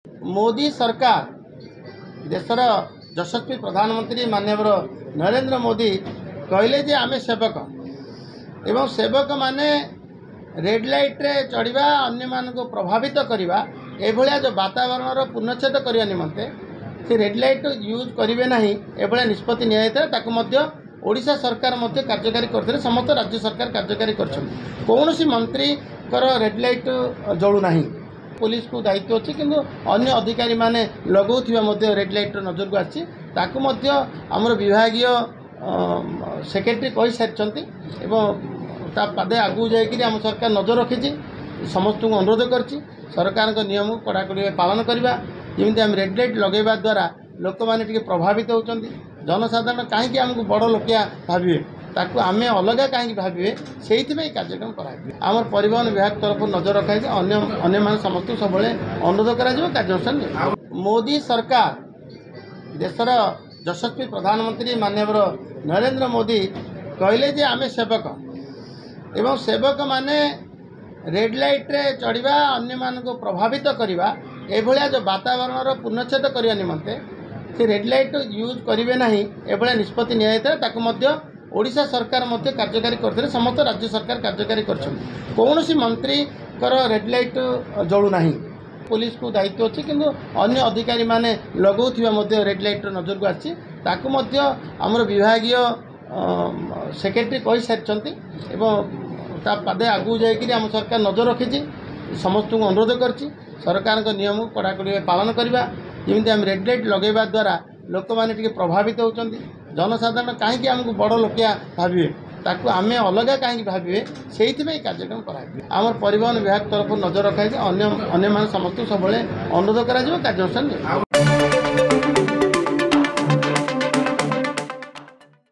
मोदी सरकार देशर यशस्वी प्रधानमंत्री माननीय नरेंद्र मोदी कहले जे आमे सेवक एवं सेवक माने रेड लाइट रे चढ़ा अन्य मान को प्रभावित करवा एभलिया जो वातावरण पूर्णच्छेद करने निमंते से रेड लाइट यूज करेंगे ना एभलिया निष्पत्ति निया ओडिशा सरकार मध्य कार्यकारी करते समस्त राज्य सरकार कार्यकारी कौन मंत्री रेड लाइट जलू ना पुलिस को दायित्व अच्छी किंतु अन्य अधिकारी माने लगौथिबा रेड लाइट नजर को आछि ताकु मध्य हमर विभागीय सेक्रेटरी कहि सारिचंती एवं ता पादे आगु जाइकरी हम सरकार नजर रखिछि समस्त को अनुरोध करछि सरकार को नियम कड़ाकड़ी पालन करबा जेमिति हम रेड लाइट लगेबा द्वारा लोक माने टिके प्रभावित होउचंती जनसाधारण कहीं आमको बड़ लोकिया भावे ताकू आमे अलग कहीं भावे से कार्यक्रम कराए आम परिवहन विभाग तरफ नजर रखाई अन्य मान समस्त सब अनुरोध कर मोदी सरकार देशर यशस्वी प्रधानमंत्री माननीय नरेंद्र मोदी कहले जे आमे सेवक एवं सेवक माने रेड लाइट रे चढ़ा अन्य मान को प्रभावित करवा एभलिया जो वातावरण पूर्णच्छेद करने निमंते से रेड लाइट यूज करेंगे ना एभलिया निष्पत्ति निया ओडिशा सरकार मध्य कार्यकारी करते समस्त राज्य सरकार कार्यकारी कौन मंत्री रेड लाइट जलू ना पुलिस को दायित्व अच्छी किंतु अन्य अधिकारी माने लगौथिबा रेड लाइट नजर को आछि ताकु मध्य हमर विभागीय सेक्रेटरी कहि सारिचंती एवं ता पादे आगु जाइकरी हम सरकार नजर रखिछि समस्त को अनुरोध करछि सरकार को नियम कड़ाकड़ी पालन करबा जेमिति हम रेड लाइट लगेबा द्वारा लोक माने टिके प्रभावित होउचंती जनसाधारण कहीं आमको बड़ लोकिया भावे ताकू आमे अलग कहीं भावे से कार्यक्रम कराए आम परिवहन विभाग तरफ नजर रखाई अन्य मान समस्त सब अनुरोध कर